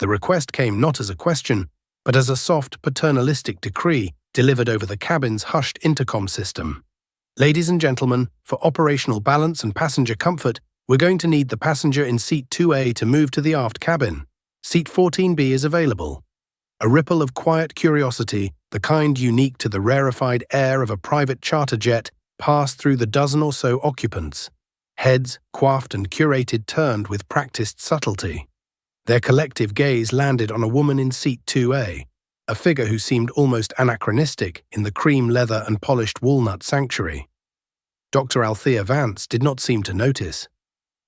The request came not as a question, but as a soft, paternalistic decree delivered over the cabin's hushed intercom system. Ladies and gentlemen, for operational balance and passenger comfort, we're going to need the passenger in seat 2A to move to the aft cabin. Seat 14B is available. A ripple of quiet curiosity, the kind unique to the rarefied air of a private charter jet, passed through the dozen or so occupants. Heads, coiffed and curated, turned with practiced subtlety. Their collective gaze landed on a woman in seat 2A, a figure who seemed almost anachronistic in the cream leather and polished walnut sanctuary. Dr. Althea Vance did not seem to notice.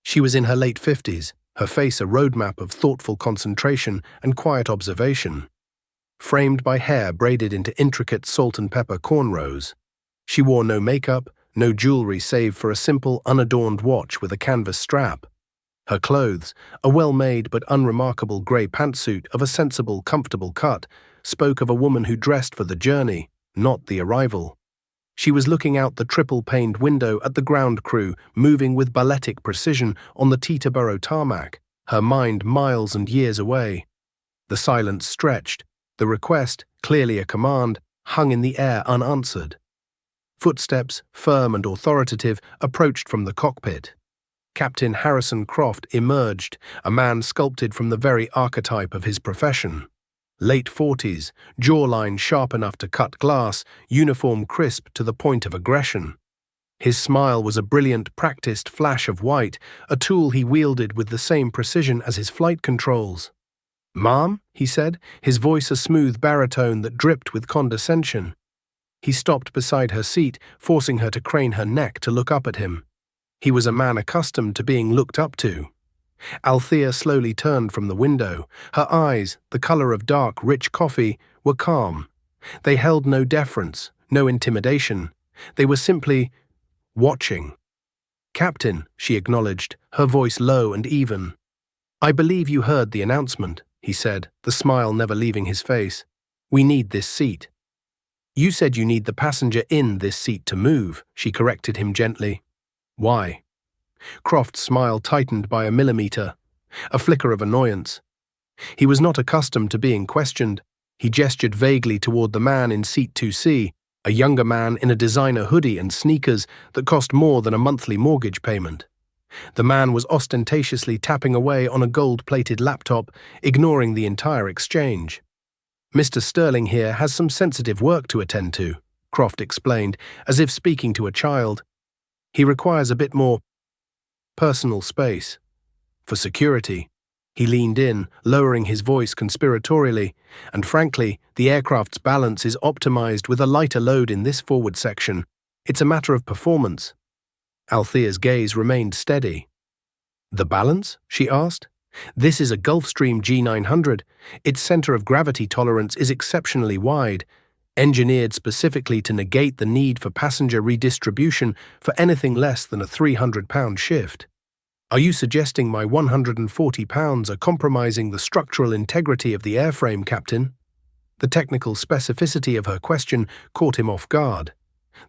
She was in her late 50s, her face a roadmap of thoughtful concentration and quiet observation. Framed by hair braided into intricate salt and pepper cornrows. She wore no makeup, no jewelry save for a simple, unadorned watch with a canvas strap. Her clothes, a well-made but unremarkable grey pantsuit of a sensible, comfortable cut, spoke of a woman who dressed for the journey, not the arrival. She was looking out the triple-paned window at the ground crew moving with balletic precision on the Teterboro tarmac, her mind miles and years away. The silence stretched. The request, clearly a command, hung in the air unanswered. Footsteps, firm and authoritative, approached from the cockpit. Captain Harrison Croft emerged, a man sculpted from the very archetype of his profession. Late 40s, jawline sharp enough to cut glass, uniform crisp to the point of aggression. His smile was a brilliant, practiced flash of white, a tool he wielded with the same precision as his flight controls. "Ma'am," he said, his voice a smooth baritone that dripped with condescension. He stopped beside her seat, forcing her to crane her neck to look up at him. He was a man accustomed to being looked up to. Althea slowly turned from the window. Her eyes, the color of dark, rich coffee, were calm. They held no deference, no intimidation. They were simply watching. "Captain," she acknowledged, her voice low and even. "I believe you heard the announcement," he said, the smile never leaving his face. "We need this seat." "You said you need the passenger in this seat to move," she corrected him gently. "Why?" Croft's smile tightened by a millimeter, a flicker of annoyance. He was not accustomed to being questioned. He gestured vaguely toward the man in seat 2C, a younger man in a designer hoodie and sneakers that cost more than a monthly mortgage payment. The man was ostentatiously tapping away on a gold-plated laptop, ignoring the entire exchange. "Mr. Sterling here has some sensitive work to attend to," Croft explained, as if speaking to a child. "He requires a bit more personal space. For security." He leaned in, lowering his voice conspiratorially, "and frankly, the aircraft's balance is optimized with a lighter load in this forward section. It's a matter of performance." Althea's gaze remained steady. "The balance?" she asked. "This is a Gulfstream G900. Its center of gravity tolerance is exceptionally wide, engineered specifically to negate the need for passenger redistribution for anything less than a 300-pound shift. Are you suggesting my 140 pounds are compromising the structural integrity of the airframe, Captain?" The technical specificity of her question caught him off guard.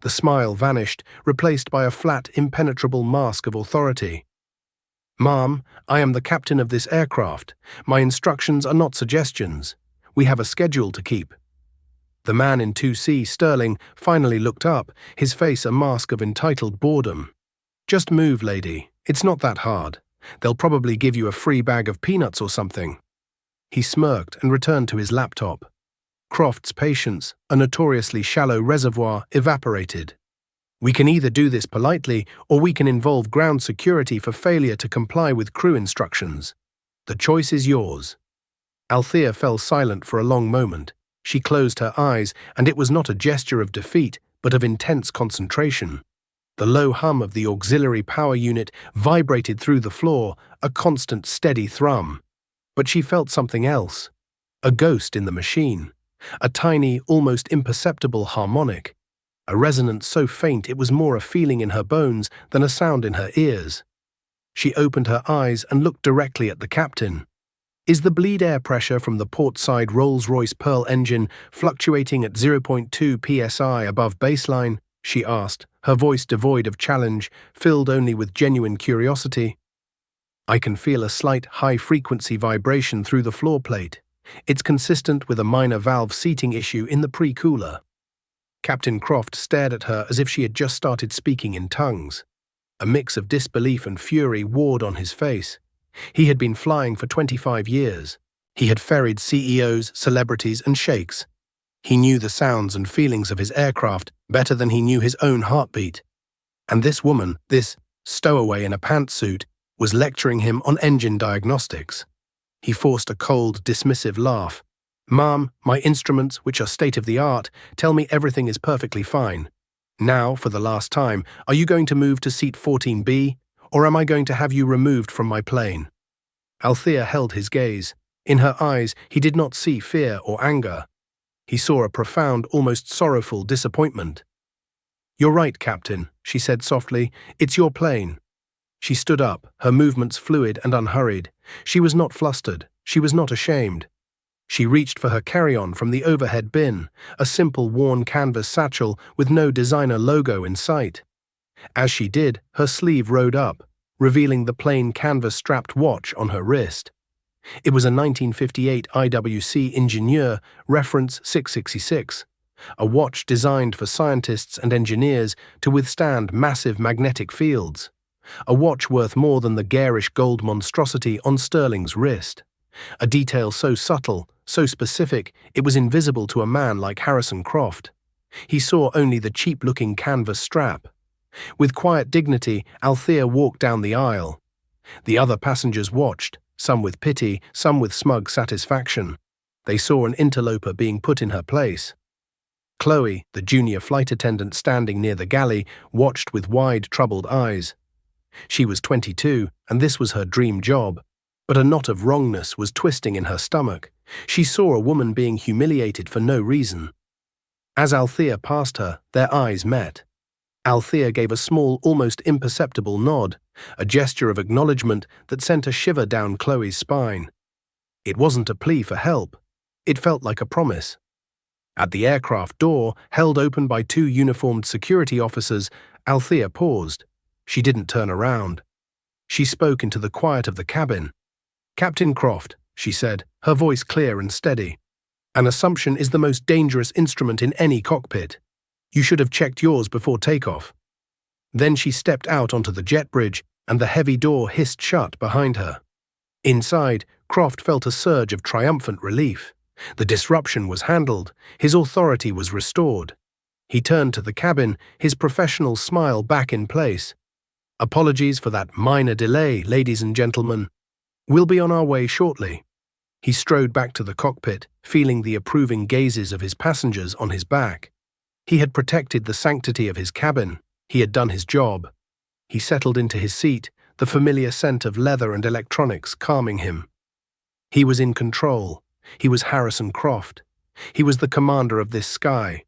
The smile vanished, replaced by a flat, impenetrable mask of authority. "Ma'am, I am the captain of this aircraft. My instructions are not suggestions. We have a schedule to keep." The man in 2C, Sterling, finally looked up, his face a mask of entitled boredom. "Just move, lady. It's not that hard. They'll probably give you a free bag of peanuts or something." He smirked and returned to his laptop. Croft's patience, a notoriously shallow reservoir, evaporated. "We can either do this politely, or we can involve ground security for failure to comply with crew instructions. The choice is yours." Althea fell silent for a long moment. She closed her eyes, and it was not a gesture of defeat, but of intense concentration. The low hum of the auxiliary power unit vibrated through the floor, a constant, steady thrum. But she felt something else. A ghost in the machine. A tiny, almost imperceptible harmonic. A resonance so faint it was more a feeling in her bones than a sound in her ears. She opened her eyes and looked directly at the captain. "Is the bleed air pressure from the port-side Rolls-Royce Pearl engine fluctuating at 0.2 psi above baseline?" she asked, her voice devoid of challenge, filled only with genuine curiosity. I can feel a slight high-frequency vibration through the floor plate. It's consistent with a minor valve seating issue in the pre-cooler. Captain Croft stared at her as if she had just started speaking in tongues. A mix of disbelief and fury warred on his face. He had been flying for 25 years. He had ferried CEOs, celebrities, and sheikhs. He knew the sounds and feelings of his aircraft better than he knew his own heartbeat. And this woman, this stowaway in a pantsuit, was lecturing him on engine diagnostics. He forced a cold, dismissive laugh. "Ma'am, my instruments, which are state-of-the-art, tell me everything is perfectly fine. Now, for the last time, are you going to move to seat 14B, or am I going to have you removed from my plane?" Althea held his gaze. In her eyes, he did not see fear or anger. He saw a profound, almost sorrowful disappointment. "You're right, Captain," she said softly. "It's your plane." She stood up, her movements fluid and unhurried. She was not flustered. She was not ashamed. She reached for her carry-on from the overhead bin, a simple worn canvas satchel with no designer logo in sight. As she did, her sleeve rode up, revealing the plain canvas-strapped watch on her wrist. It was a 1958 IWC Ingenieur reference 666, a watch designed for scientists and engineers to withstand massive magnetic fields. A watch worth more than the garish gold monstrosity on Sterling's wrist. A detail so subtle, so specific, it was invisible to a man like Harrison Croft. He saw only the cheap-looking canvas strap. With quiet dignity, Althea walked down the aisle. The other passengers watched, some with pity, some with smug satisfaction. They saw an interloper being put in her place. Chloe, the junior flight attendant standing near the galley, watched with wide, troubled eyes. She was 22, and this was her dream job. But a knot of wrongness was twisting in her stomach. She saw a woman being humiliated for no reason. As Althea passed her, their eyes met. Althea gave a small, almost imperceptible nod, a gesture of acknowledgement that sent a shiver down Chloe's spine. It wasn't a plea for help. It felt like a promise. At the aircraft door, held open by two uniformed security officers, Althea paused. She didn't turn around. She spoke into the quiet of the cabin. "Captain Croft," she said, her voice clear and steady. "An assumption is the most dangerous instrument in any cockpit. You should have checked yours before takeoff." Then she stepped out onto the jet bridge, and the heavy door hissed shut behind her. Inside, Croft felt a surge of triumphant relief. The disruption was handled. His authority was restored. He turned to the cabin, his professional smile back in place. "Apologies for that minor delay, ladies and gentlemen. We'll be on our way shortly." He strode back to the cockpit, feeling the approving gazes of his passengers on his back. He had protected the sanctity of his cabin. He had done his job. He settled into his seat, the familiar scent of leather and electronics calming him. He was in control. He was Harrison Croft. He was the commander of this sky.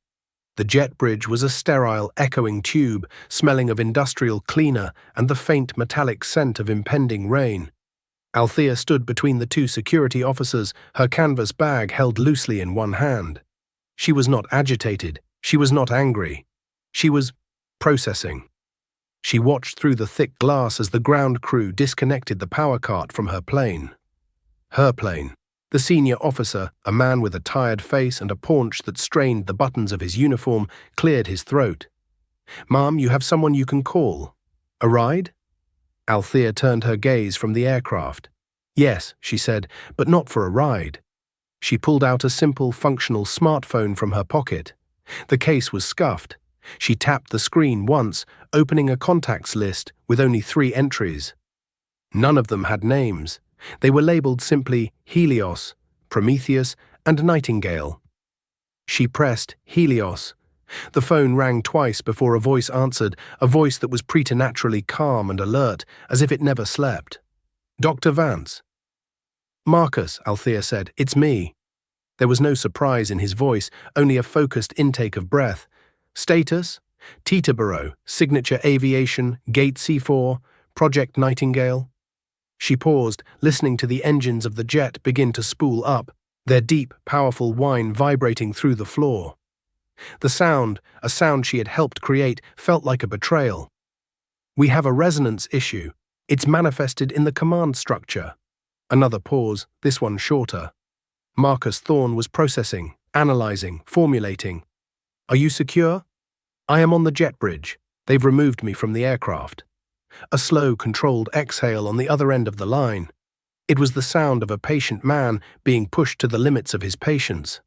The jet bridge was a sterile, echoing tube, smelling of industrial cleaner and the faint metallic scent of impending rain. Althea stood between the two security officers, her canvas bag held loosely in one hand. She was not agitated. She was not angry. She was processing. She watched through the thick glass as the ground crew disconnected the power cart from her plane. Her plane. The senior officer, a man with a tired face and a paunch that strained the buttons of his uniform, cleared his throat. "Ma'am, you have someone you can call. A ride?" Althea turned her gaze from the aircraft. "Yes," she said, "but not for a ride." She pulled out a simple, functional smartphone from her pocket. The case was scuffed. She tapped the screen once, opening a contacts list with only 3 entries. None of them had names. They were labeled simply Helios, Prometheus, and Nightingale. She pressed Helios. The phone rang twice before a voice answered, a voice that was preternaturally calm and alert, as if it never slept. "Dr. Vance." "Marcus," Althea said, "it's me." There was no surprise in his voice, only a focused intake of breath. "Status? Teterboro, Signature Aviation, Gate C4, Project Nightingale." She paused, listening to the engines of the jet begin to spool up, their deep, powerful whine vibrating through the floor. The sound, a sound she had helped create, felt like a betrayal. "We have a resonance issue," It's manifested in the command structure. Another pause, this one shorter. Marcus Thorne was processing, analyzing, formulating. Are you secure? I am on the jet bridge. They've removed me from the aircraft. A slow, controlled exhale on the other end of the line. It was the sound of a patient man being pushed to the limits of his patience.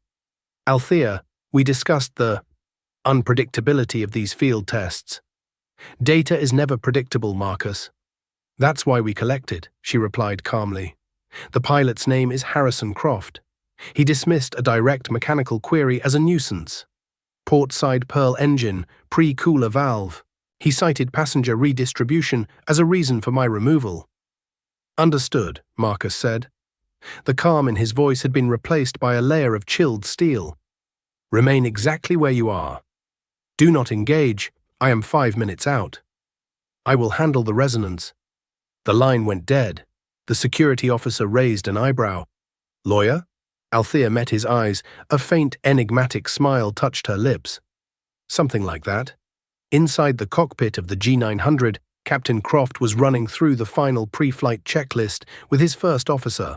Althea, we discussed the unpredictability of these field tests. Data is never predictable, Marcus. That's why we collect it, she replied calmly. The pilot's name is Harrison Croft. He dismissed a direct mechanical query as a nuisance. Port-side Pearl engine, pre-cooler valve. He cited passenger redistribution as a reason for my removal. Understood, Marcus said. The calm in his voice had been replaced by a layer of chilled steel. Remain exactly where you are. Do not engage. I am 5 minutes out. I will handle the resonance. The line went dead. The security officer raised an eyebrow. Lawyer? Althea met his eyes. A faint, enigmatic smile touched her lips. Something like that. Inside the cockpit of the G900, Captain Croft was running through the final pre-flight checklist with his first officer.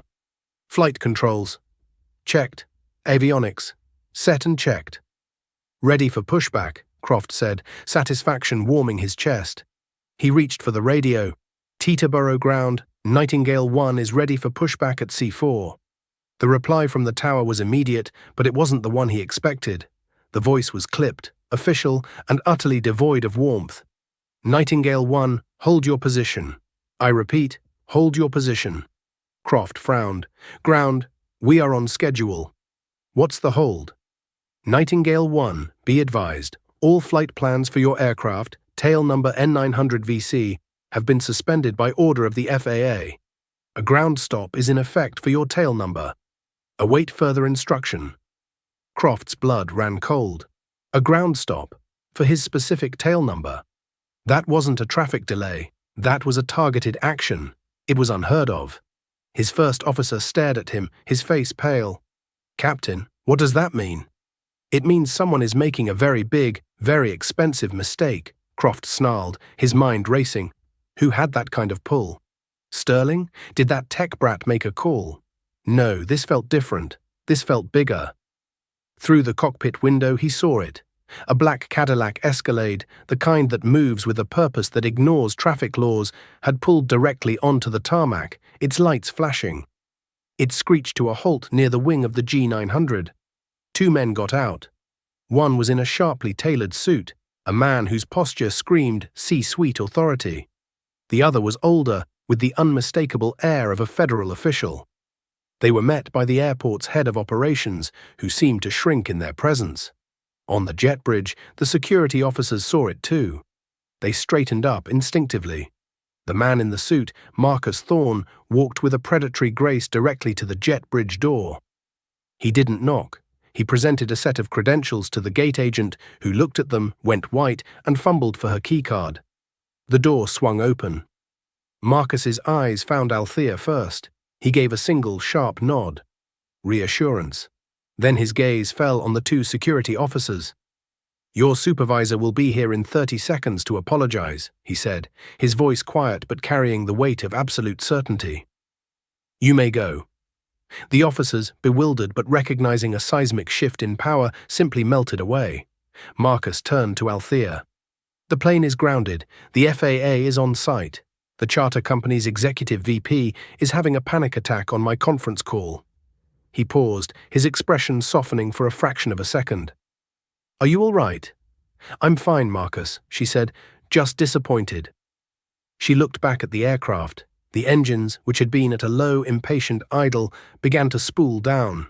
Flight controls. Checked. Avionics. Set and checked. Ready for pushback, Croft said, satisfaction warming his chest. He reached for the radio. Teterboro ground, Nightingale 1 is ready for pushback at C4. The reply from the tower was immediate, but it wasn't the one he expected. The voice was clipped, official, and utterly devoid of warmth. Nightingale 1, hold your position. I repeat, hold your position. Croft frowned. Ground, we are on schedule. What's the hold? Nightingale 1, be advised, all flight plans for your aircraft, tail number N900VC, have been suspended by order of the FAA. A ground stop is in effect for your tail number. Await further instruction. Croft's blood ran cold. A ground stop, for his specific tail number. That wasn't a traffic delay. That was a targeted action. It was unheard of. His first officer stared at him, his face pale. Captain, what does that mean? It means someone is making a very big, very expensive mistake, Croft snarled, his mind racing. Who had that kind of pull? Sterling? Did that tech brat make a call? No, this felt different. This felt bigger. Through the cockpit window he saw it. A black Cadillac Escalade, the kind that moves with a purpose that ignores traffic laws, had pulled directly onto the tarmac, its lights flashing. It screeched to a halt near the wing of the G900. 2 men got out. One was in a sharply tailored suit, a man whose posture screamed C-suite authority. The other was older, with the unmistakable air of a federal official. They were met by the airport's head of operations, who seemed to shrink in their presence. On the jet bridge, the security officers saw it too. They straightened up instinctively. The man in the suit, Marcus Thorne, walked with a predatory grace directly to the jet bridge door. He didn't knock. He presented a set of credentials to the gate agent, who looked at them, went white, and fumbled for her keycard. The door swung open. Marcus's eyes found Althea first. He gave a single sharp nod. Reassurance. Then his gaze fell on the 2 security officers. Your supervisor will be here in 30 seconds to apologize, he said, his voice quiet but carrying the weight of absolute certainty. You may go. The officers, bewildered but recognizing a seismic shift in power, simply melted away. Marcus turned to Althea. The plane is grounded. The FAA is on site. The charter company's executive VP is having a panic attack on my conference call. He paused, his expression softening for a fraction of a second. Are you all right? I'm fine, Marcus, she said, just disappointed. She looked back at the aircraft. The engines, which had been at a low, impatient idle, began to spool down.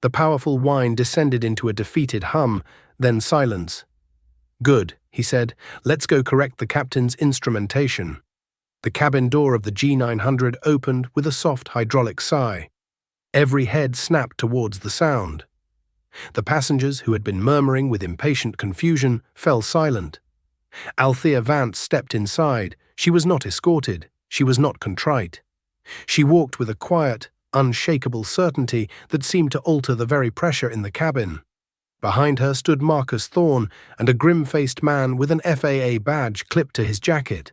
The powerful whine descended into a defeated hum, then silence. Good, he said. Let's go correct the captain's instrumentation. The cabin door of the G900 opened with a soft hydraulic sigh. Every head snapped towards the sound. The passengers, who had been murmuring with impatient confusion, fell silent. Althea Vance stepped inside. She was not escorted. She was not contrite. She walked with a quiet, unshakable certainty that seemed to alter the very pressure in the cabin. Behind her stood Marcus Thorne and a grim-faced man with an FAA badge clipped to his jacket.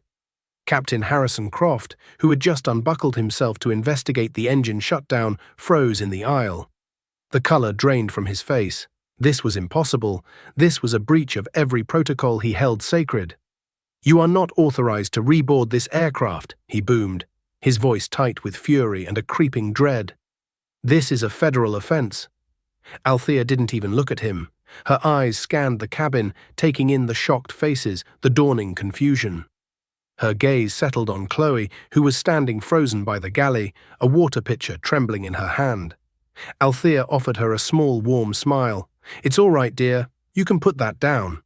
Captain Harrison Croft, who had just unbuckled himself to investigate the engine shutdown, froze in the aisle. The color drained from his face. This was impossible. This was a breach of every protocol he held sacred. "You are not authorized to reboard this aircraft," he boomed, his voice tight with fury and a creeping dread. "This is a federal offense." Althea didn't even look at him. Her eyes scanned the cabin, taking in the shocked faces, the dawning confusion. Her gaze settled on Chloe, who was standing frozen by the galley, a water pitcher trembling in her hand. Althea offered her a small, warm smile. "It's all right, dear. You can put that down."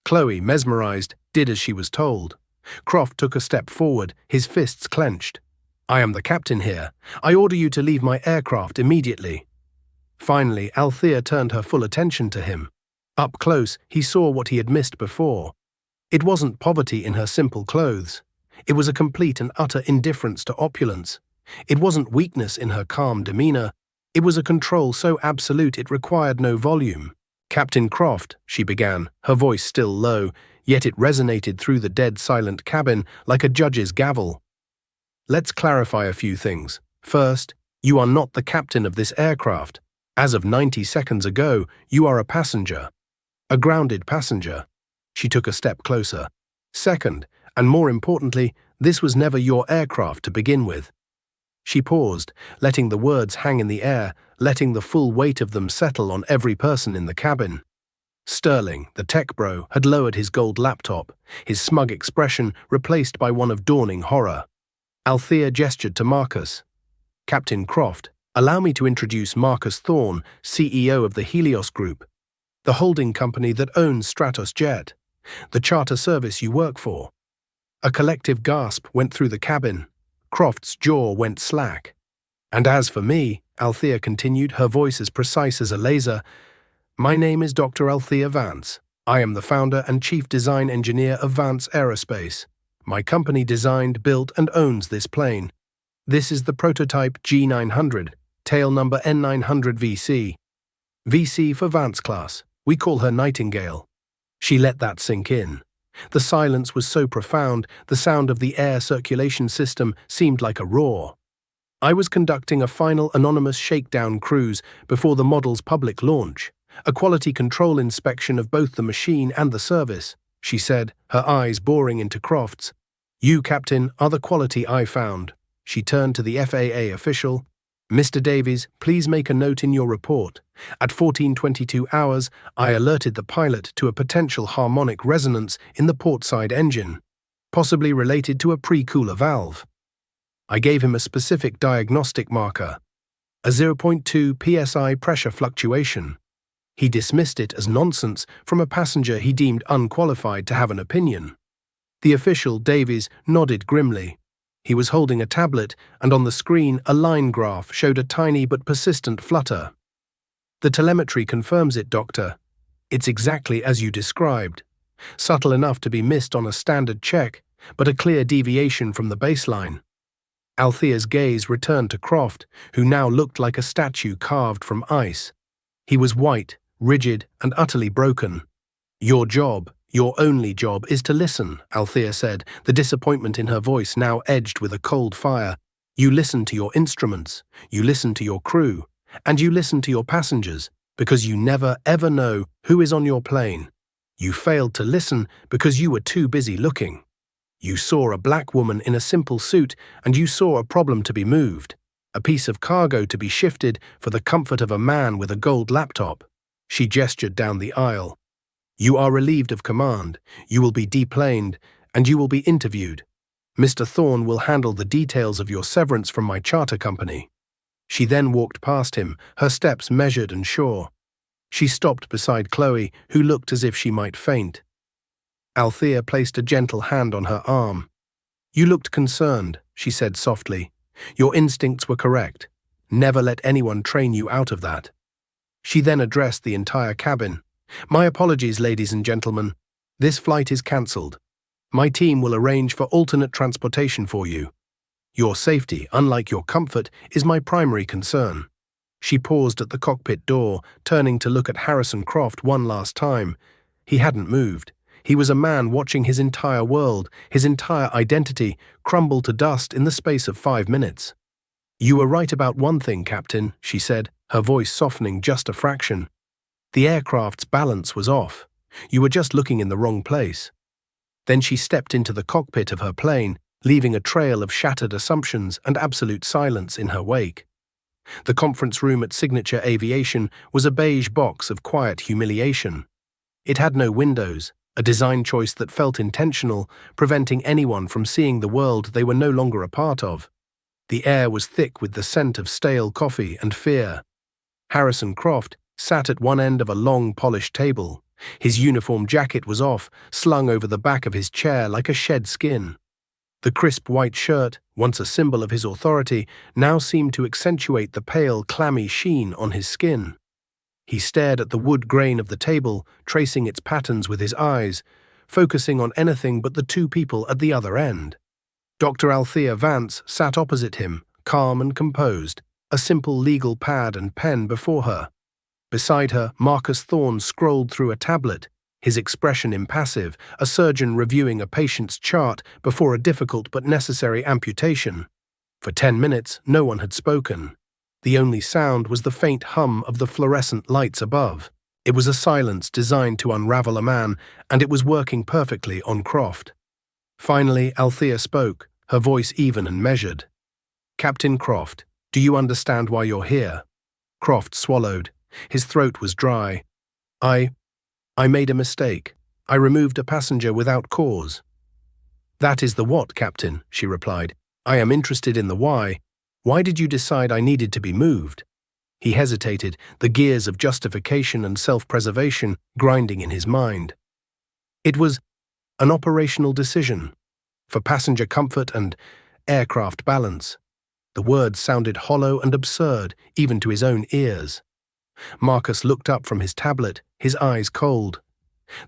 Chloe, mesmerized, did as she was told. Croft took a step forward, his fists clenched. "I am the captain here. I order you to leave my aircraft immediately." Finally, Althea turned her full attention to him. Up close, he saw what he had missed before. It wasn't poverty in her simple clothes. It was a complete and utter indifference to opulence. It wasn't weakness in her calm demeanor. It was a control so absolute it required no volume. "Captain Croft," she began, her voice still low, yet it resonated through the dead silent cabin like a judge's gavel. "Let's clarify a few things. First, you are not the captain of this aircraft. As of 90 seconds ago, you are a passenger. A grounded passenger." She took a step closer. "Second, and more importantly, this was never your aircraft to begin with." She paused, letting the words hang in the air, letting the full weight of them settle on every person in the cabin. Sterling, the tech bro, had lowered his gold laptop, his smug expression replaced by one of dawning horror. Althea gestured to Marcus. "Captain Croft, allow me to introduce Marcus Thorne, CEO of the Helios Group, the holding company that owns Stratos Jet, the charter service you work for." A collective gasp went through the cabin. Croft's jaw went slack. "And as for me," Althea continued, her voice as precise as a laser, "my name is Dr. Althea Vance. I am the founder and chief design engineer of Vance Aerospace. My company designed, built, and owns this plane. This is the prototype G900, tail number N900 VC. VC for Vance class. We call her Nightingale." She let that sink in. The silence was so profound, the sound of the air circulation system seemed like a roar. "I was conducting a final anonymous shakedown cruise before the model's public launch, a quality control inspection of both the machine and the service," she said, her eyes boring into Croft's. "You, Captain, are the quality I found." She turned to the FAA official. "Mr. Davies, please make a note in your report. At 14:22 hours, I alerted the pilot to a potential harmonic resonance in the portside engine, possibly related to a pre-cooler valve. I gave him a specific diagnostic marker, a 0.2 psi pressure fluctuation. He dismissed it as nonsense from a passenger he deemed unqualified to have an opinion." The official, Davies, nodded grimly. He was holding a tablet, and on the screen a line graph showed a tiny but persistent flutter. "The telemetry confirms it, Doctor. It's exactly as you described. Subtle enough to be missed on a standard check, but a clear deviation from the baseline." Althea's gaze returned to Croft, who now looked like a statue carved from ice. He was white, rigid, and utterly broken. "Your job, your only job, is to listen," Althea said, the disappointment in her voice now edged with a cold fire. "You listen to your instruments, you listen to your crew, and you listen to your passengers, because you never, ever know who is on your plane. You failed to listen because you were too busy looking. You saw a black woman in a simple suit, and you saw a problem to be moved, a piece of cargo to be shifted for the comfort of a man with a gold laptop." She gestured down the aisle. "You are relieved of command, you will be deplaned, and you will be interviewed. Mr. Thorne will handle the details of your severance from my charter company." She then walked past him, her steps measured and sure. She stopped beside Chloe, who looked as if she might faint. Althea placed a gentle hand on her arm. "You looked concerned," she said softly. "Your instincts were correct. Never let anyone train you out of that." She then addressed the entire cabin. "My apologies, ladies and gentlemen. This flight is cancelled. My team will arrange for alternate transportation for you. Your safety, unlike your comfort, is my primary concern." She paused at the cockpit door, turning to look at Harrison Croft one last time. He hadn't moved. He was a man watching his entire world, his entire identity, crumble to dust in the space of 5 minutes. "You were right about one thing, Captain," she said, her voice softening just a fraction. "The aircraft's balance was off. You were just looking in the wrong place." Then she stepped into the cockpit of her plane, leaving a trail of shattered assumptions and absolute silence in her wake. The conference room at Signature Aviation was a beige box of quiet humiliation. It had no windows, a design choice that felt intentional, preventing anyone from seeing the world they were no longer a part of. The air was thick with the scent of stale coffee and fear. Harrison Croft sat at one end of a long, polished table. His uniform jacket was off, slung over the back of his chair like a shed skin. The crisp white shirt, once a symbol of his authority, now seemed to accentuate the pale, clammy sheen on his skin. He stared at the wood grain of the table, tracing its patterns with his eyes, focusing on anything but the two people at the other end. Dr. Althea Vance sat opposite him, calm and composed, a simple legal pad and pen before her. Beside her, Marcus Thorne scrolled through a tablet, his expression impassive, a surgeon reviewing a patient's chart before a difficult but necessary amputation. For 10 minutes, no one had spoken. The only sound was the faint hum of the fluorescent lights above. It was a silence designed to unravel a man, and it was working perfectly on Croft. Finally, Althea spoke, her voice even and measured. "Captain Croft, do you understand why you're here?" Croft swallowed. His throat was dry. I made a mistake. I removed a passenger without cause." "That is the what, Captain," she replied. "I am interested in the why. Why did you decide I needed to be moved?" He hesitated, the gears of justification and self-preservation grinding in his mind. "It was an operational decision. For passenger comfort and aircraft balance." The words sounded hollow and absurd, even to his own ears. Marcus looked up from his tablet, his eyes cold.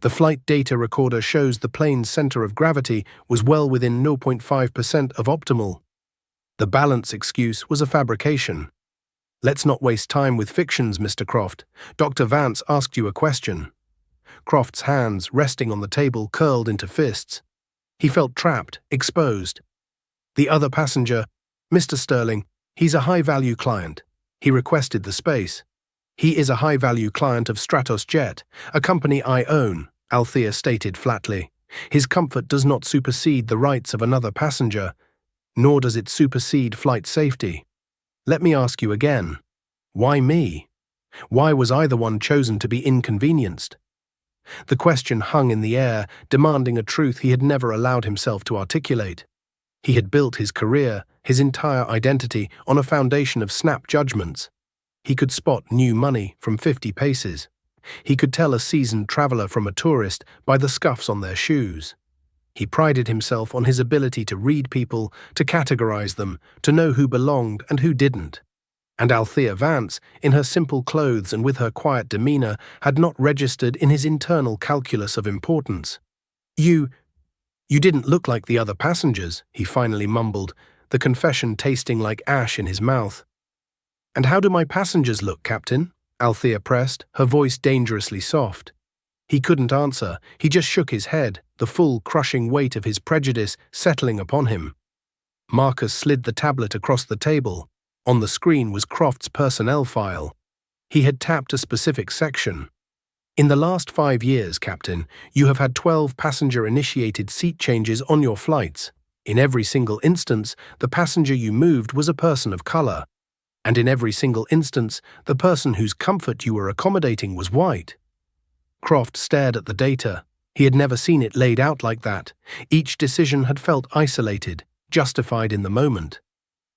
The flight data recorder shows the plane's center of gravity was well within 0.5% of optimal. The balance excuse was a fabrication. "Let's not waste time with fictions, Mr. Croft. Dr. Vance asked you a question." Croft's hands, resting on the table, curled into fists. He felt trapped, exposed. "The other passenger, Mr. Sterling, he's a high-value client. He requested the space." "He is a high-value client of Stratos Jet, a company I own," Althea stated flatly. "His comfort does not supersede the rights of another passenger, nor does it supersede flight safety. Let me ask you again. Why me? Why was I the one chosen to be inconvenienced?" The question hung in the air, demanding a truth he had never allowed himself to articulate. He had built his career, his entire identity, on a foundation of snap judgments. He could spot new money from 50 paces. He could tell a seasoned traveler from a tourist by the scuffs on their shoes. He prided himself on his ability to read people, to categorize them, to know who belonged and who didn't. And Althea Vance, in her simple clothes and with her quiet demeanor, had not registered in his internal calculus of importance. You didn't look like the other passengers," he finally mumbled, the confession tasting like ash in his mouth. "And how do my passengers look, Captain?" Althea pressed, her voice dangerously soft. He couldn't answer, he just shook his head, the full, crushing weight of his prejudice settling upon him. Marcus slid the tablet across the table. On the screen was Croft's personnel file. He had tapped a specific section. "In the last 5 years, Captain, you have had 12 passenger-initiated seat changes on your flights. In every single instance, the passenger you moved was a person of color. And in every single instance, the person whose comfort you were accommodating was white." Croft stared at the data. He had never seen it laid out like that. Each decision had felt isolated, justified in the moment.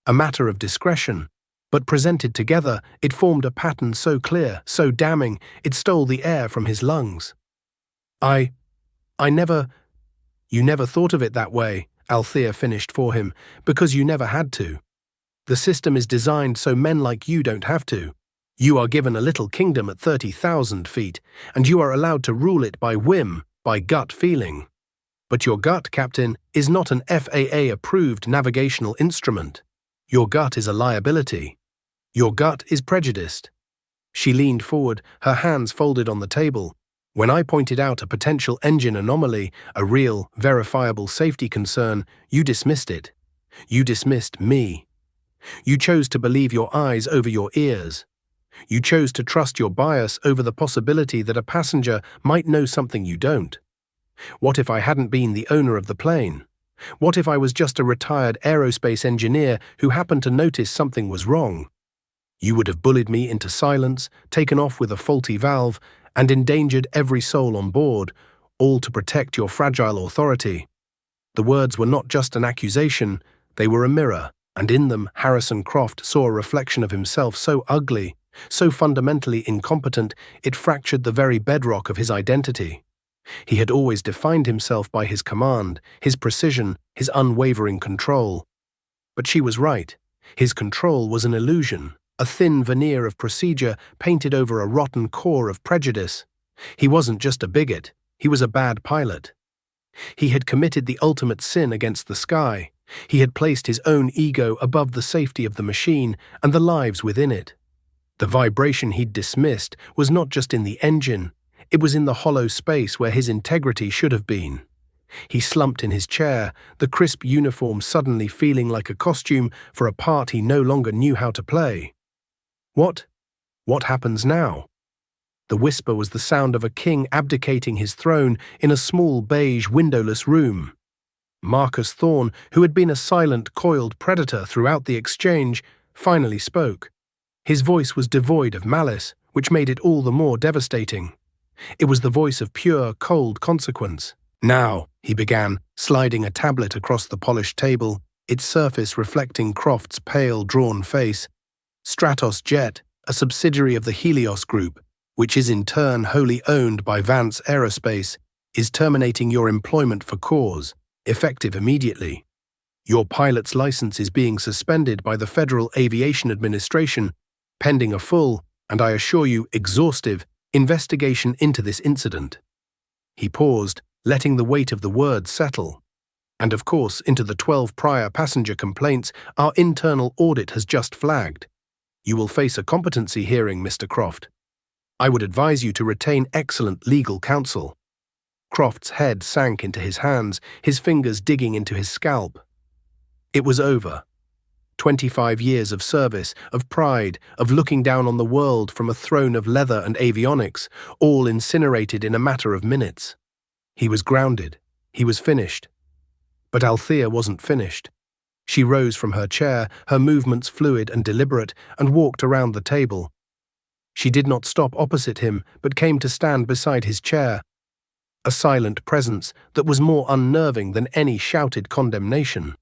A matter of discretion. But presented together, it formed a pattern so clear, so damning, it stole the air from his lungs. I never... You never thought of it that way," Althea finished for him, "because you never had to. The system is designed so men like you don't have to. You are given a little kingdom at 30,000 feet, and you are allowed to rule it by whim, by gut feeling. But your gut, Captain, is not an FAA-approved navigational instrument. Your gut is a liability. Your gut is prejudiced." She leaned forward, her hands folded on the table. When I pointed out a potential engine anomaly, a real, verifiable safety concern, you dismissed it. You dismissed me. You chose to believe your eyes over your ears. You chose to trust your bias over the possibility that a passenger might know something you don't. What if I hadn't been the owner of the plane? What if I was just a retired aerospace engineer who happened to notice something was wrong? You would have bullied me into silence, taken off with a faulty valve, and endangered every soul on board, all to protect your fragile authority. The words were not just an accusation, they were a mirror, and in them Harrison Croft saw a reflection of himself so ugly, so fundamentally incompetent, it fractured the very bedrock of his identity. He had always defined himself by his command, his precision, his unwavering control. But she was right. His control was an illusion, a thin veneer of procedure painted over a rotten core of prejudice. He wasn't just a bigot, he was a bad pilot. He had committed the ultimate sin against the sky. He had placed his own ego above the safety of the machine and the lives within it. The vibration he'd dismissed was not just in the engine, it was in the hollow space where his integrity should have been. He slumped in his chair, the crisp uniform suddenly feeling like a costume for a part he no longer knew how to play. What happens now? The whisper was the sound of a king abdicating his throne in a small beige windowless room. Marcus Thorne, who had been a silent, coiled predator throughout the exchange, finally spoke. His voice was devoid of malice, which made it all the more devastating. It was the voice of pure, cold consequence. "Now," he began, sliding a tablet across the polished table, its surface reflecting Croft's pale, drawn face. "Stratos Jet, a subsidiary of the Helios Group, which is in turn wholly owned by Vance Aerospace, is terminating your employment for cause, effective immediately. Your pilot's license is being suspended by the Federal Aviation Administration, pending a full, and I assure you exhaustive, investigation into this incident." He paused, letting the weight of the words settle. "And of course, into the 12 prior passenger complaints our internal audit has just flagged. You will face a competency hearing, Mr. Croft. I would advise you to retain excellent legal counsel." Croft's head sank into his hands, his fingers digging into his scalp. It was over. 25 years of service, of pride, of looking down on the world from a throne of leather and avionics, all incinerated in a matter of minutes. He was grounded. He was finished. But Althea wasn't finished. She rose from her chair, her movements fluid and deliberate, and walked around the table. She did not stop opposite him, but came to stand beside his chair. A silent presence that was more unnerving than any shouted condemnation.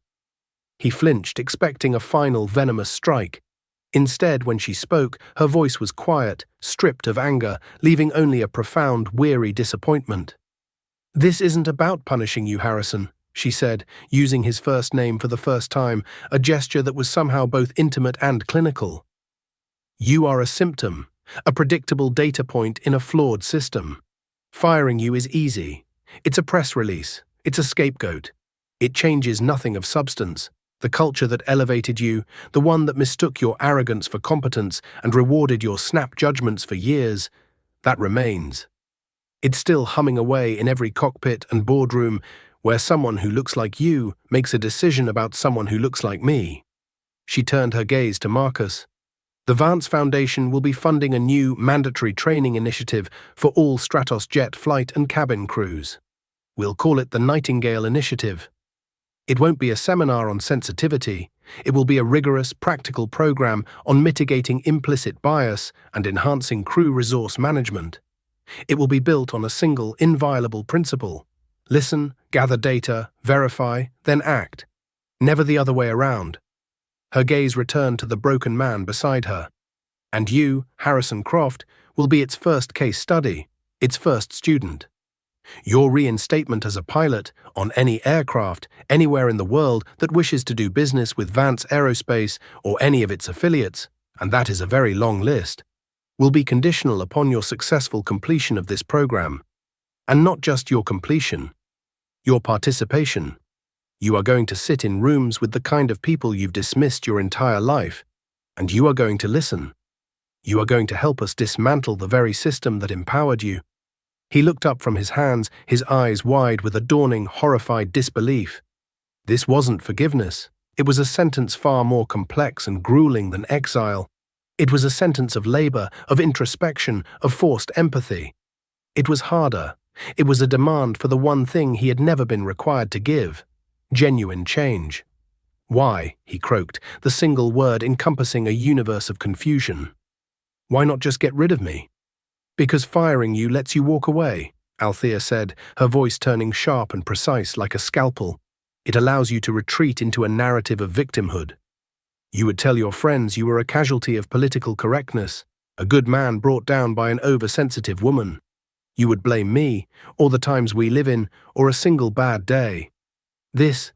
He flinched, expecting a final venomous strike. Instead, when she spoke, her voice was quiet, stripped of anger, leaving only a profound, weary disappointment. "This isn't about punishing you, Harrison," she said, using his first name for the first time, a gesture that was somehow both intimate and clinical. "You are a symptom, a predictable data point in a flawed system. Firing you is easy. It's a press release. It's a scapegoat. It changes nothing of substance. The culture that elevated you, the one that mistook your arrogance for competence and rewarded your snap judgments for years, that remains. It's still humming away in every cockpit and boardroom where someone who looks like you makes a decision about someone who looks like me." She turned her gaze to Marcus. "The Vance Foundation will be funding a new mandatory training initiative for all Stratos Jet flight and cabin crews. We'll call it the Nightingale Initiative. It won't be a seminar on sensitivity. It will be a rigorous, practical program on mitigating implicit bias and enhancing crew resource management. It will be built on a single, inviolable principle. Listen, gather data, verify, then act. Never the other way around." Her gaze returned to the broken man beside her. "And you, Harrison Croft, will be its first case study, its first student. Your reinstatement as a pilot on any aircraft anywhere in the world that wishes to do business with Vance Aerospace or any of its affiliates, and that is a very long list, will be conditional upon your successful completion of this program. And not just your completion, your participation. You are going to sit in rooms with the kind of people you've dismissed your entire life, and you are going to listen. You are going to help us dismantle the very system that empowered you. He looked up from his hands, his eyes wide with a dawning, horrified disbelief. This wasn't forgiveness. It was a sentence far more complex and grueling than exile. It was a sentence of labor, of introspection, of forced empathy. It was harder. It was a demand for the one thing he had never been required to give: genuine change. Why, he croaked, the single word encompassing a universe of confusion. Why not just get rid of me? Because firing you lets you walk away, Althea said, her voice turning sharp and precise like a scalpel. It allows you to retreat into a narrative of victimhood. You would tell your friends you were a casualty of political correctness, a good man brought down by an oversensitive woman. You would blame me, or the times we live in, or a single bad day. This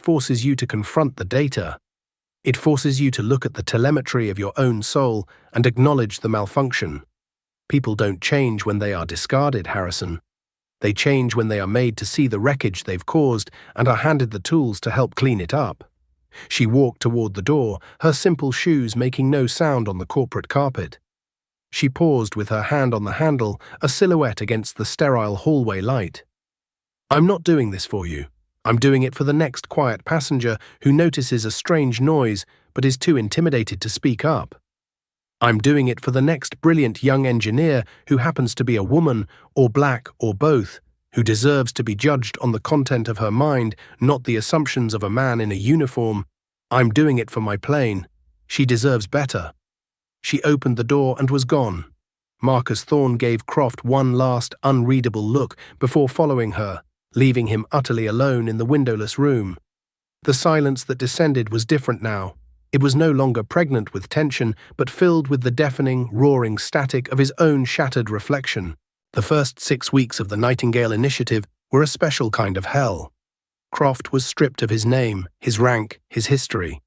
forces you to confront the data. It forces you to look at the telemetry of your own soul and acknowledge the malfunction. People don't change when they are discarded, Harrison. They change when they are made to see the wreckage they've caused and are handed the tools to help clean it up. She walked toward the door, her simple shoes making no sound on the corporate carpet. She paused with her hand on the handle, a silhouette against the sterile hallway light. I'm not doing this for you. I'm doing it for the next quiet passenger who notices a strange noise but is too intimidated to speak up. I'm doing it for the next brilliant young engineer who happens to be a woman, or black, or both, who deserves to be judged on the content of her mind, not the assumptions of a man in a uniform. I'm doing it for my plane. She deserves better. She opened the door and was gone. Marcus Thorne gave Croft one last, unreadable look before following her, leaving him utterly alone in the windowless room. The silence that descended was different now. It was no longer pregnant with tension, but filled with the deafening, roaring static of his own shattered reflection. The first 6 weeks of the Nightingale Initiative were a special kind of hell. Croft was stripped of his name, his rank, his history.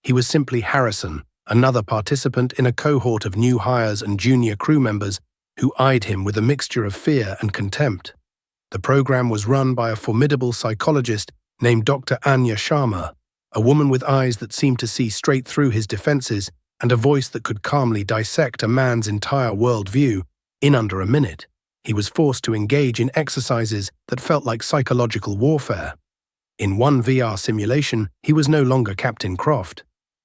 He was simply Harrison, another participant in a cohort of new hires and junior crew members who eyed him with a mixture of fear and contempt. The program was run by a formidable psychologist named Dr. Anya Sharma, a woman with eyes that seemed to see straight through his defenses and a voice that could calmly dissect a man's entire worldview in under a minute. He was forced to engage in exercises that felt like psychological warfare. In one VR simulation, he was no longer Captain Croft.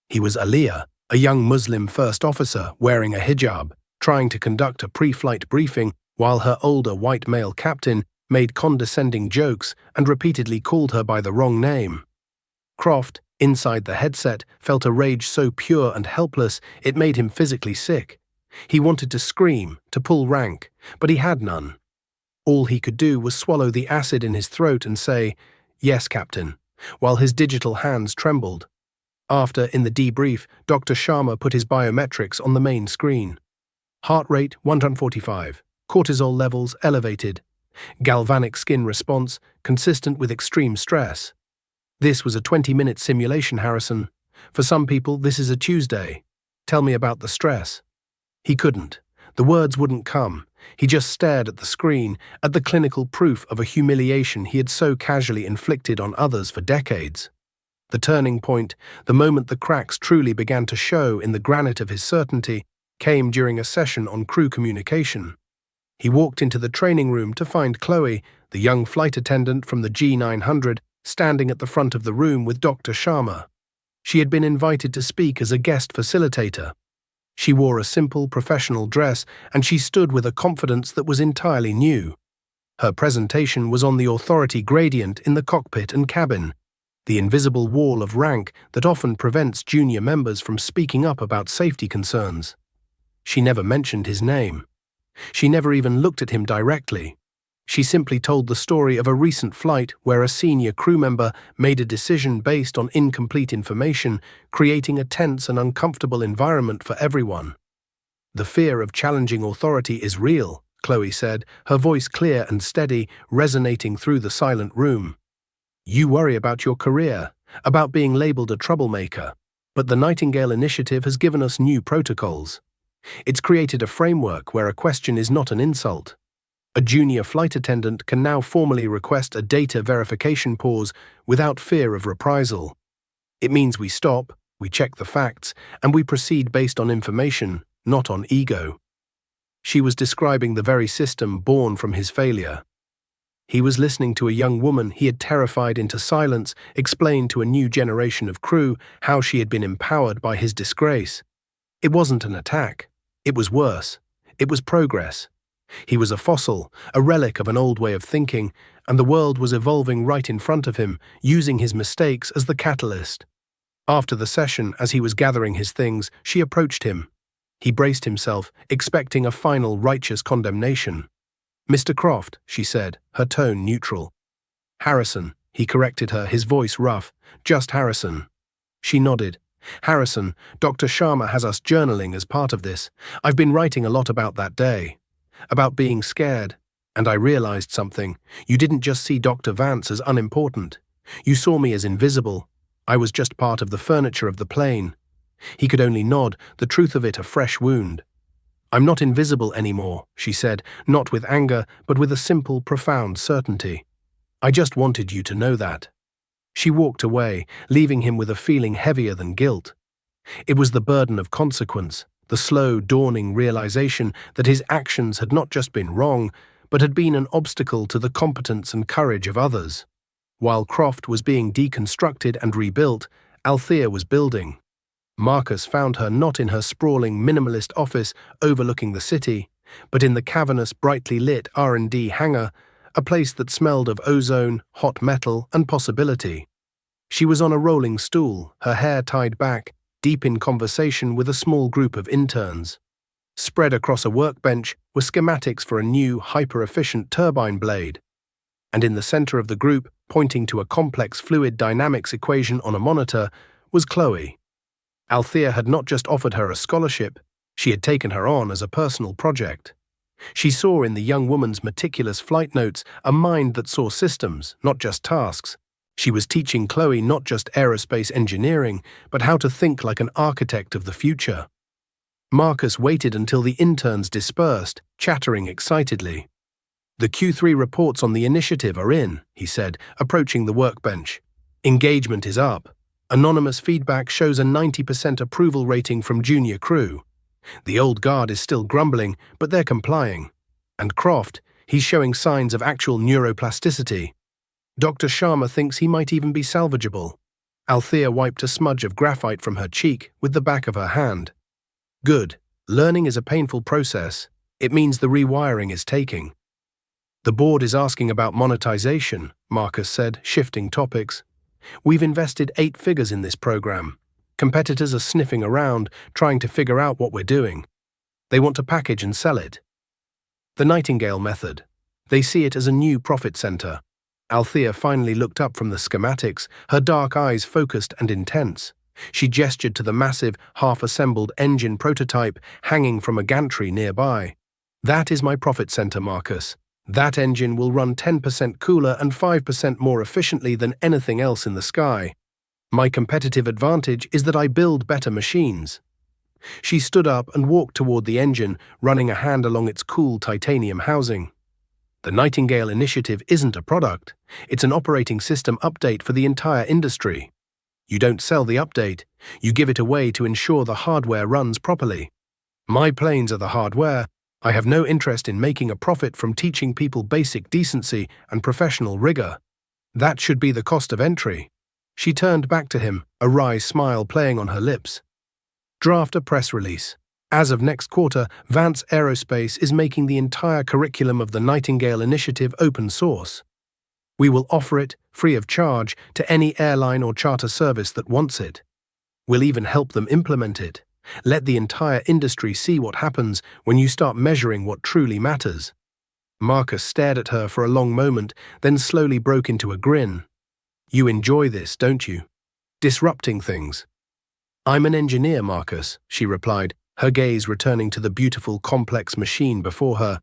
He was Aliyah, a young Muslim first officer wearing a hijab, trying to conduct a pre-flight briefing while her older white male captain made condescending jokes and repeatedly called her by the wrong name. Croft, inside the headset, felt a rage so pure and helpless it made him physically sick. He wanted to scream, to pull rank, but he had none. All he could do was swallow the acid in his throat and say, "Yes, Captain," while his digital hands trembled. After, in the debrief, Dr. Sharma put his biometrics on the main screen. Heart rate 145, cortisol levels elevated, galvanic skin response consistent with extreme stress. This was a 20-minute simulation, Harrison. For some people, this is a Tuesday. Tell me about the stress. He couldn't. The words wouldn't come. He just stared at the screen, at the clinical proof of a humiliation he had so casually inflicted on others for decades. The turning point, the moment the cracks truly began to show in the granite of his certainty, came during a session on crew communication. He walked into the training room to find Chloe, the young flight attendant from the G900, standing at the front of the room with Dr. Sharma. She had been invited to speak as a guest facilitator. She wore a simple, professional dress, and she stood with a confidence that was entirely new. Her presentation was on the authority gradient in the cockpit and cabin, the invisible wall of rank that often prevents junior members from speaking up about safety concerns. She never mentioned his name. She never even looked at him directly. She simply told the story of a recent flight where a senior crew member made a decision based on incomplete information, creating a tense and uncomfortable environment for everyone. "The fear of challenging authority is real," Chloe said, her voice clear and steady, resonating through the silent room. "You worry about your career, about being labeled a troublemaker, but the Nightingale Initiative has given us new protocols. It's created a framework where a question is not an insult. A junior flight attendant can now formally request a data verification pause without fear of reprisal. It means we stop, we check the facts, and we proceed based on information, not on ego." She was describing the very system born from his failure. He was listening to a young woman he had terrified into silence explain to a new generation of crew how she had been empowered by his disgrace. It wasn't an attack. It was worse. It was progress. He was a fossil, a relic of an old way of thinking, and the world was evolving right in front of him, using his mistakes as the catalyst. After the session, as he was gathering his things, she approached him. He braced himself, expecting a final righteous condemnation. "Mr. Croft," she said, her tone neutral. "Harrison," he corrected her, his voice rough. "Just Harrison." She nodded. "Harrison, Dr. Sharma has us journaling as part of this. I've been writing a lot about that day. About being scared. And I realized something. You didn't just see Dr. Vance as unimportant. You saw me as invisible. I was just part of the furniture of the plane." He could only nod, the truth of it a fresh wound. "I'm not invisible anymore," she said, not with anger, but with a simple, profound certainty. "I just wanted you to know that." She walked away, leaving him with a feeling heavier than guilt. It was the burden of consequence, the slow, dawning realization that his actions had not just been wrong, but had been an obstacle to the competence and courage of others. While Croft was being deconstructed and rebuilt, Althea was building. Marcus found her not in her sprawling minimalist office overlooking the city, but in the cavernous, brightly lit R&D hangar, a place that smelled of ozone, hot metal, and possibility. She was on a rolling stool, her hair tied back, deep in conversation with a small group of interns. Spread across a workbench were schematics for a new, hyper-efficient turbine blade. And in the center of the group, pointing to a complex fluid dynamics equation on a monitor, was Chloe. Althea had not just offered her a scholarship, she had taken her on as a personal project. She saw in the young woman's meticulous flight notes a mind that saw systems, not just tasks. She was teaching Chloe not just aerospace engineering, but how to think like an architect of the future. Marcus waited until the interns dispersed, chattering excitedly. "The Q3 reports on the initiative are in," he said, approaching the workbench. "Engagement is up. Anonymous feedback shows a 90% approval rating from junior crew. The old guard is still grumbling, but they're complying. And Croft, he's showing signs of actual neuroplasticity. Dr. Sharma thinks he might even be salvageable." Althea wiped a smudge of graphite from her cheek with the back of her hand. "Good. Learning is a painful process. It means the rewiring is taking." "The board is asking about monetization," Marcus said, shifting topics. "We've invested 8 figures in this program. Competitors are sniffing around, trying to figure out what we're doing. They want to package and sell it. The Nightingale method. They see it as a new profit center." Althea finally looked up from the schematics, her dark eyes focused and intense. She gestured to the massive, half-assembled engine prototype hanging from a gantry nearby. "That is my profit center, Marcus. That engine will run 10% cooler and 5% more efficiently than anything else in the sky. My competitive advantage is that I build better machines." She stood up and walked toward the engine, running a hand along its cool titanium housing. "The Nightingale initiative isn't a product. It's an operating system update for the entire industry. You don't sell the update. You give it away to ensure the hardware runs properly. My planes are the hardware. I have no interest in making a profit from teaching people basic decency and professional rigor. That should be the cost of entry." She turned back to him, a wry smile playing on her lips. "Draft a press release. As of next quarter, Vance Aerospace is making the entire curriculum of the Nightingale Initiative open source. We will offer it, free of charge, to any airline or charter service that wants it. We'll even help them implement it. Let the entire industry see what happens when you start measuring what truly matters." Marcus stared at her for a long moment, then slowly broke into a grin. "You enjoy this, don't you? Disrupting things." "I'm an engineer, Marcus," she replied, her gaze returning to the beautiful, complex machine before her.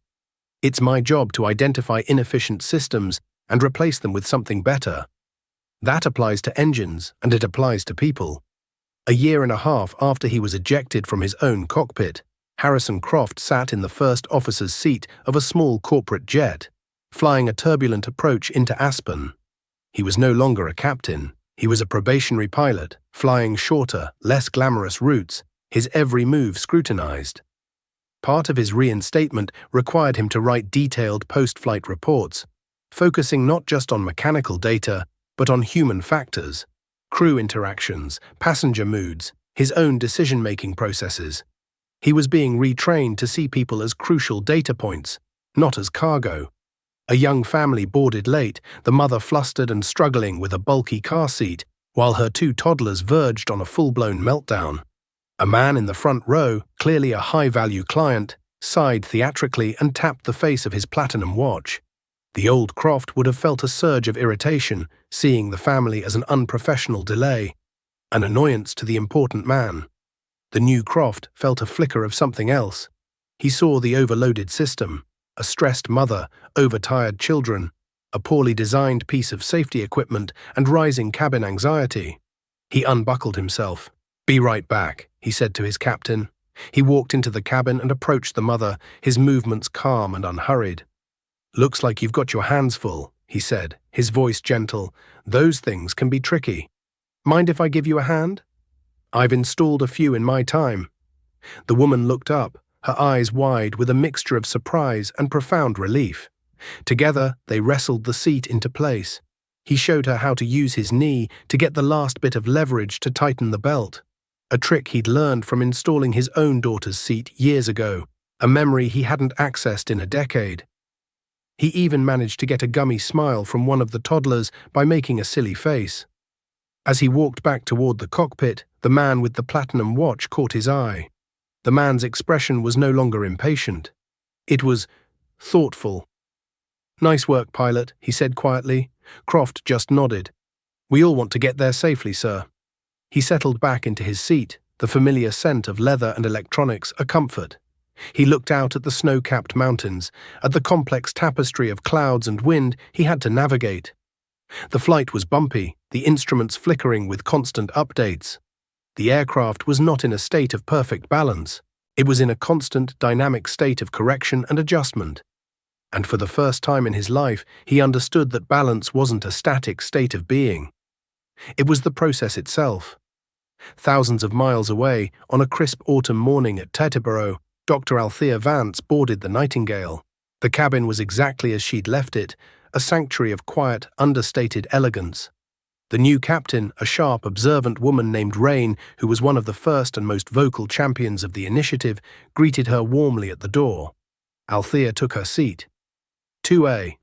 "It's my job to identify inefficient systems and replace them with something better. That applies to engines, and it applies to people." A year and a half after he was ejected from his own cockpit, Harrison Croft sat in the first officer's seat of a small corporate jet, flying a turbulent approach into Aspen. He was no longer a captain. He was a probationary pilot, flying shorter, less glamorous routes, his every move scrutinized. Part of his reinstatement required him to write detailed post-flight reports, focusing not just on mechanical data, but on human factors, crew interactions, passenger moods, his own decision-making processes. He was being retrained to see people as crucial data points, not as cargo. A young family boarded late, the mother flustered and struggling with a bulky car seat, while her two toddlers verged on a full-blown meltdown. A man in the front row, clearly a high-value client, sighed theatrically and tapped the face of his platinum watch. The old Croft would have felt a surge of irritation, seeing the family as an unprofessional delay, an annoyance to the important man. The new Croft felt a flicker of something else. He saw the overloaded system, a stressed mother, overtired children, a poorly designed piece of safety equipment, and rising cabin anxiety. He unbuckled himself. "Be right back," he said to his captain. He walked into the cabin and approached the mother, his movements calm and unhurried. "Looks like you've got your hands full," he said, his voice gentle. "Those things can be tricky. Mind if I give you a hand? I've installed a few in my time." The woman looked up, her eyes wide with a mixture of surprise and profound relief. Together, they wrestled the seat into place. He showed her how to use his knee to get the last bit of leverage to tighten the belt, a trick he'd learned from installing his own daughter's seat years ago, a memory he hadn't accessed in a decade. He even managed to get a gummy smile from one of the toddlers by making a silly face. As he walked back toward the cockpit, the man with the platinum watch caught his eye. The man's expression was no longer impatient. It was thoughtful. "Nice work, pilot," he said quietly. Croft just nodded. "We all want to get there safely, sir." He settled back into his seat, the familiar scent of leather and electronics a comfort. He looked out at the snow-capped mountains, at the complex tapestry of clouds and wind he had to navigate. The flight was bumpy, the instruments flickering with constant updates. The aircraft was not in a state of perfect balance. It was in a constant, dynamic state of correction and adjustment. And for the first time in his life, he understood that balance wasn't a static state of being. It was the process itself. Thousands of miles away, on a crisp autumn morning at Teterboro, Dr. Althea Vance boarded the Nightingale. The cabin was exactly as she'd left it, a sanctuary of quiet, understated elegance. The new captain, a sharp, observant woman named Rain, who was one of the first and most vocal champions of the initiative, greeted her warmly at the door. Althea took her seat. 2A.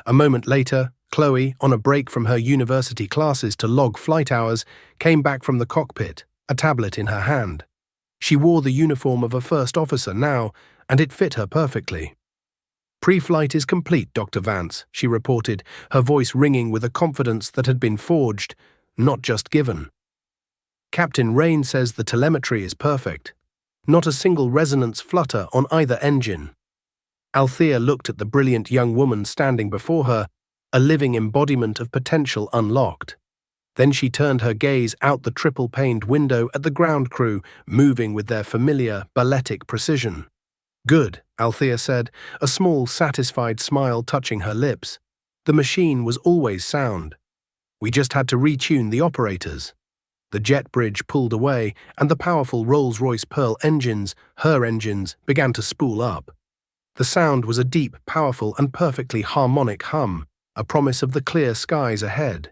A moment later, Chloe, on a break from her university classes to log flight hours, came back from the cockpit, a tablet in her hand. She wore the uniform of a first officer now, and it fit her perfectly. "Pre-flight is complete, Dr. Vance," she reported, her voice ringing with a confidence that had been forged, not just given. "Captain Rain says the telemetry is perfect. Not a single resonance flutter on either engine." Althea looked at the brilliant young woman standing before her, a living embodiment of potential unlocked. Then she turned her gaze out the triple-paned window at the ground crew, moving with their familiar, balletic precision. "Good," Althea said, a small, satisfied smile touching her lips. "The machine was always sound. We just had to retune the operators." The jet bridge pulled away, and the powerful Rolls-Royce Pearl engines, her engines, began to spool up. The sound was a deep, powerful, and perfectly harmonic hum, a promise of the clear skies ahead.